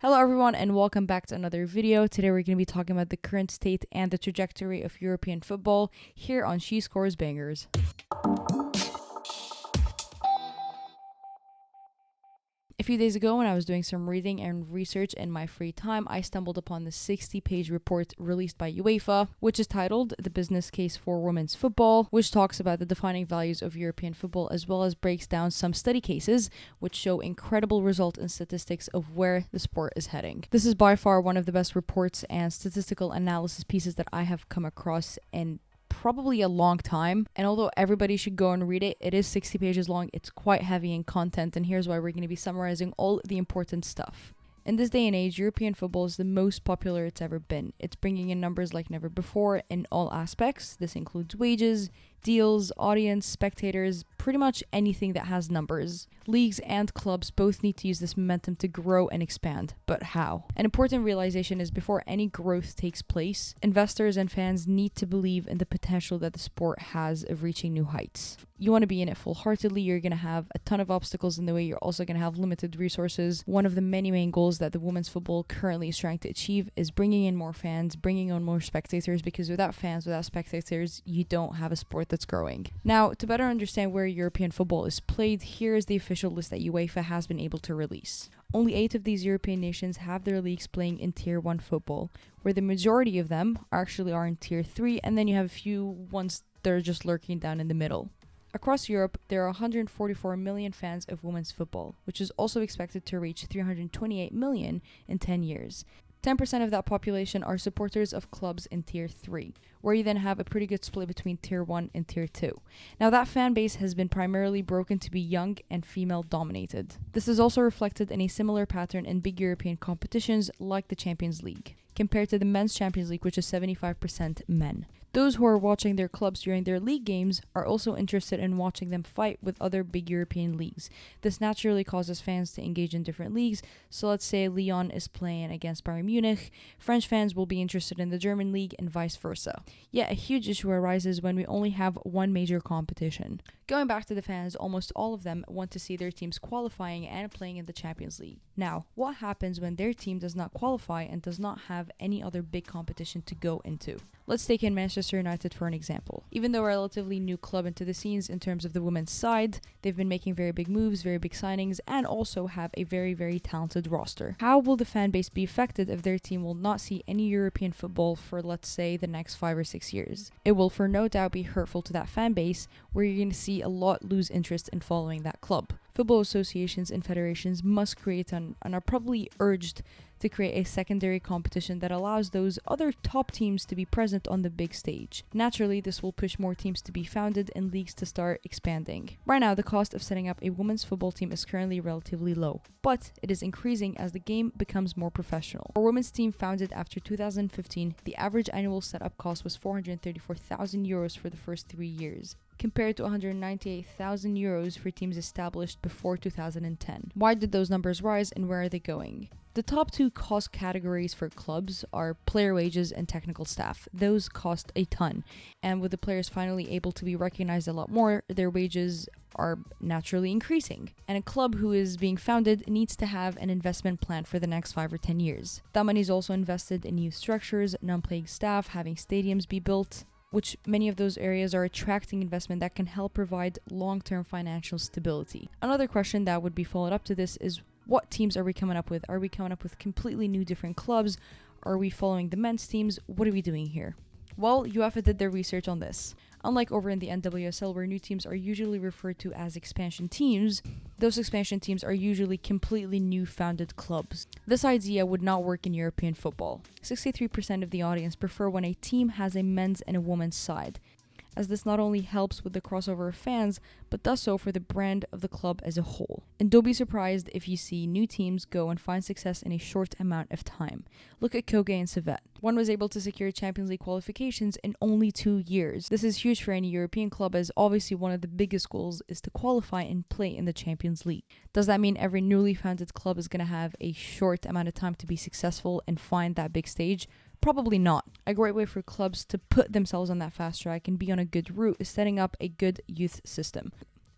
Hello everyone and welcome back to another video. Today we're going to be talking about the current state and the trajectory of European football here on She Scores Bangers. A few days ago, when I was doing some reading and research in my free time, I stumbled upon the 60-page report released by UEFA, which is titled The Business Case for Women's Football, which talks about the defining values of European football as well as breaks down some study cases, which show incredible results and statistics of where the sport is heading. This is by far one of the best reports and statistical analysis pieces that I have come across in probably a long time, and although everybody should go and read it, it is 60 pages long. It's quite heavy in content, and here's why we're going to be summarizing all the important stuff. In this day and age, European football is the most popular it's ever been. It's bringing in numbers like never before in all aspects. This includes wages, deals, audience, spectators, pretty much anything that has numbers. Leagues and clubs both need to use this momentum to grow and expand, but how? An important realization is before any growth takes place, investors and fans need to believe in the potential that the sport has of reaching new heights. You want to be in it full-heartedly, you're going to have a ton of obstacles in the way, you're also going to have limited resources. One of the many main goals that the women's football currently is trying to achieve is bringing in more fans, bringing on more spectators, because without fans, without spectators, you don't have a sport that's growing. Now, to better understand where European football is played, here is the official list that UEFA has been able to release. Only 8 of these European nations have their leagues playing in Tier 1 football, where the majority of them actually are in Tier 3, and then you have a few ones that are just lurking down in the middle. Across Europe, there are 144 million fans of women's football, which is also expected to reach 328 million in 10 years. 10% of that population are supporters of clubs in Tier 3, where you then have a pretty good split between Tier 1 and Tier 2. Now, that fan base has been primarily broken to be young and female dominated. This is also reflected in a similar pattern in big European competitions like the Champions League, compared to the Men's Champions League, which is 75% men. Those who are watching their clubs during their league games are also interested in watching them fight with other big European leagues. This naturally causes fans to engage in different leagues. So let's say Lyon is playing against Bayern Munich, French fans will be interested in the German league and vice versa. Yet a huge issue arises when we only have one major competition. Going back to the fans, almost all of them want to see their teams qualifying and playing in the Champions League. Now, what happens when their team does not qualify and does not have any other big competition to go into? Let's take in Manchester United for an example. Even though a relatively new club into the scenes in terms of the women's side, they've been making very big moves, very big signings, and also have a very, very talented roster. How will the fan base be affected if their team will not see any European football for, let's say, the next 5 or 6 years? It will for no doubt be hurtful to that fan base, where you're going to see a lot lose interest in following that club. Football associations and federations must create and are probably urged to create a secondary competition that allows those other top teams to be present on the big stage. Naturally, this will push more teams to be founded and leagues to start expanding. Right now, the cost of setting up a women's football team is currently relatively low, but it is increasing as the game becomes more professional. For a women's team founded after 2015, the average annual setup cost was 434,000 euros for the first 3 years, compared to 198,000 euros for teams established before 2010. Why did those numbers rise and where are they going? The top 2 cost categories for clubs are player wages and technical staff. Those cost a ton, and with the players finally able to be recognized a lot more, their wages are naturally increasing. And a club who is being founded needs to have an investment plan for the next 5 or 10 years. That money is also invested in youth structures, non-playing staff, having stadiums be built, which many of those areas are attracting investment that can help provide long-term financial stability. Another question that would be followed up to this is, what teams are we coming up with? Are we coming up with completely new different clubs? Are we following the men's teams? What are we doing here? Well, UEFA did their research on this. Unlike over in the NWSL, where new teams are usually referred to as expansion teams, those expansion teams are usually completely new founded clubs. This idea would not work in European football. 63% of the audience prefer when a team has a men's and a women's side, as this not only helps with the crossover of fans, but does so for the brand of the club as a whole. And don't be surprised if you see new teams go and find success in a short amount of time. Look at Koge and Servette. One was able to secure Champions League qualifications in only 2 years. This is huge for any European club, as obviously one of the biggest goals is to qualify and play in the Champions League. Does that mean every newly founded club is going to have a short amount of time to be successful and find that big stage? Probably not. A great way for clubs to put themselves on that fast track and be on a good route is setting up a good youth system.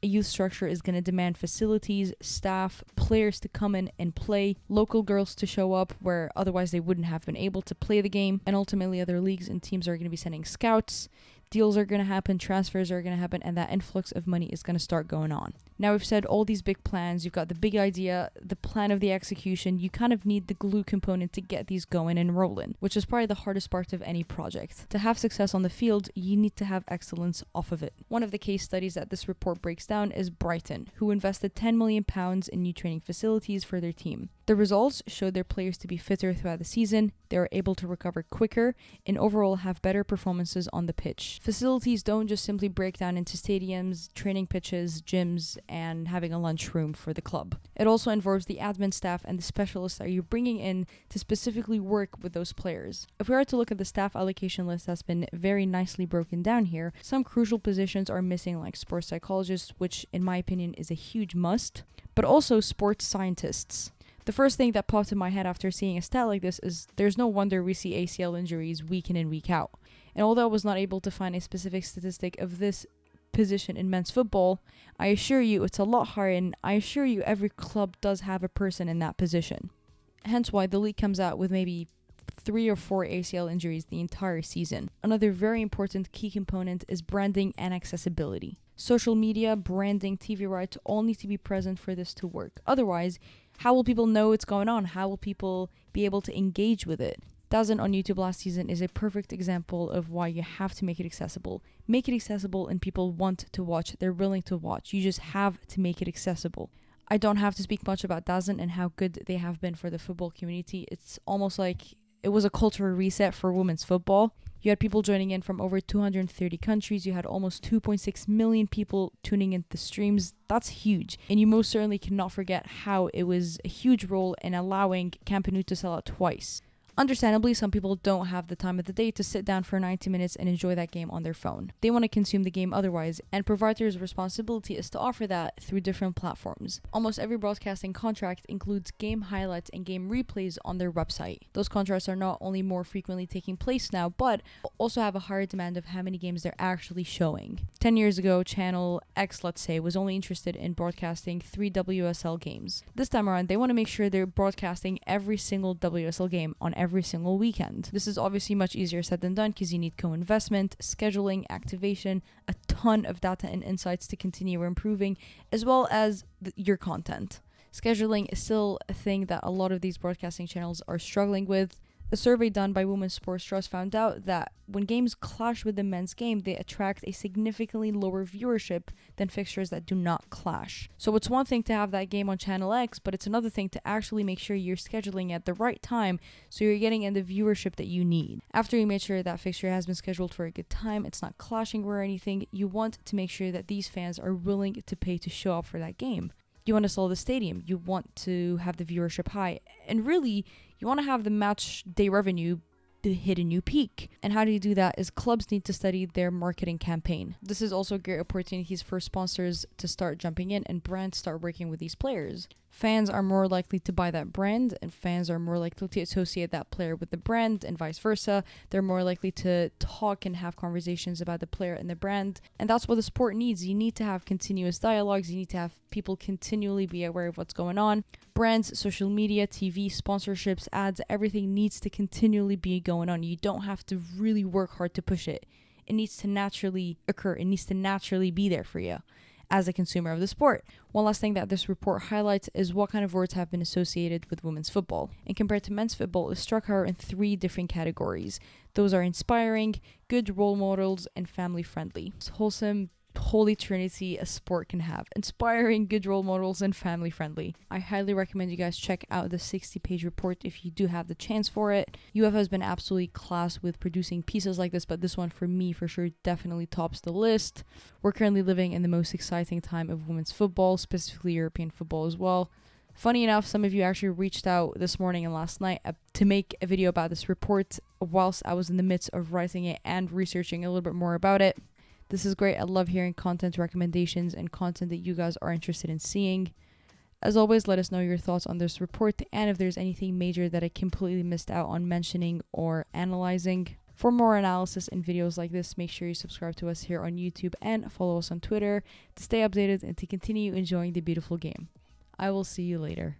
A youth structure is going to demand facilities, staff, players to come in and play, local girls to show up where otherwise they wouldn't have been able to play the game, and ultimately other leagues and teams are going to be sending scouts. Deals are going to happen, transfers are going to happen, and that influx of money is going to start going on. Now we've said all these big plans, you've got the big idea, the plan of the execution, you kind of need the glue component to get these going and rolling, which is probably the hardest part of any project. To have success on the field, you need to have excellence off of it. One of the case studies that this report breaks down is Brighton, who invested £10 million in new training facilities for their team. The results showed their players to be fitter throughout the season, they were able to recover quicker, and overall have better performances on the pitch. Facilities don't just simply break down into stadiums, training pitches, gyms, and having a lunchroom for the club. It also involves the admin staff and the specialists that you're bringing in to specifically work with those players. If we are to look at the staff allocation list that's been very nicely broken down here, some crucial positions are missing, like sports psychologists, which in my opinion is a huge must, but also sports scientists. The first thing that popped in my head after seeing a stat like this is there's no wonder we see ACL injuries week in and week out. And although I was not able to find a specific statistic of this position in men's football, I assure you it's a lot higher, and I assure you every club does have a person in that position. Hence why the league comes out with maybe 3 or 4 ACL injuries the entire season. Another very important key component is branding and accessibility. Social media, branding, TV rights all need to be present for this to work. Otherwise, how will people know what's going on? How will people be able to engage with it? DAZN on YouTube last season is a perfect example of why you have to make it accessible. Make it accessible and people want to watch. They're willing to watch. You just have to make it accessible. I don't have to speak much about DAZN and how good they have been for the football community. It's almost like it was a cultural reset for women's football. You had people joining in from over 230 countries. You had almost 2.6 million people tuning into the streams. That's huge. And you most certainly cannot forget how it was a huge role in allowing Camp Nou to sell out twice. Understandably, some people don't have the time of the day to sit down for 90 minutes and enjoy that game on their phone. They want to consume the game otherwise, and providers' responsibility is to offer that through different platforms. Almost every broadcasting contract includes game highlights and game replays on their website. Those contracts are not only more frequently taking place now, but also have a higher demand of how many games they're actually showing. 10 years ago, Channel X, let's say, was only interested in broadcasting 3 WSL games. This time around, they want to make sure they're broadcasting every single WSL game on every single weekend. This is obviously much easier said than done because you need co-investment, scheduling, activation, a ton of data and insights to continue improving, as well as your content. Scheduling is still a thing that a lot of these broadcasting channels are struggling with. A survey done by Women's Sports Trust found out that when games clash with the men's game, they attract a significantly lower viewership than fixtures that do not clash. So it's one thing to have that game on Channel X, but it's another thing to actually make sure you're scheduling at the right time so you're getting in the viewership that you need. After you made sure that fixture has been scheduled for a good time, it's not clashing or anything, you want to make sure that these fans are willing to pay to show up for that game. You want to sell the stadium, you want to have the viewership high, and really, you want to have the match day revenue hit a new peak. And how do you do that is clubs need to study their marketing campaign. This is also great opportunities for sponsors to start jumping in and brands start working with these players. Fans are more likely to buy that brand, and fans are more likely to associate that player with the brand, and vice versa. They're more likely to talk and have conversations about the player and the brand, and that's what the sport needs. You need to have continuous dialogues. You need to have people continually be aware of what's going on. Brands, social media, TV, sponsorships, ads, everything needs to continually be going on. You don't have to really work hard to push it. It needs to naturally occur. It needs to naturally be there for you as a consumer of the sport. One last thing that this report highlights is what kind of words have been associated with women's football. And compared to men's football, it struck her in 3 different categories. Those are inspiring, good role models, and family friendly. It's wholesome, holy trinity a sport can have: inspiring, good role models, and family friendly. I highly recommend you guys check out the 60-page report if you do have the chance for it. UEFA has been absolutely class with producing pieces like this, but this one for me for sure definitely tops the list. We're currently living in the most exciting time of women's football, specifically European football as well. Funny enough, some of you actually reached out this morning and last night to make a video about this report whilst I was in the midst of writing it and researching a little bit more about it. This is great. I love hearing content recommendations and content that you guys are interested in seeing. As always, let us know your thoughts on this report and if there's anything major that I completely missed out on mentioning or analyzing. For more analysis and videos like this, make sure you subscribe to us here on YouTube and follow us on Twitter to stay updated and to continue enjoying the beautiful game. I will see you later.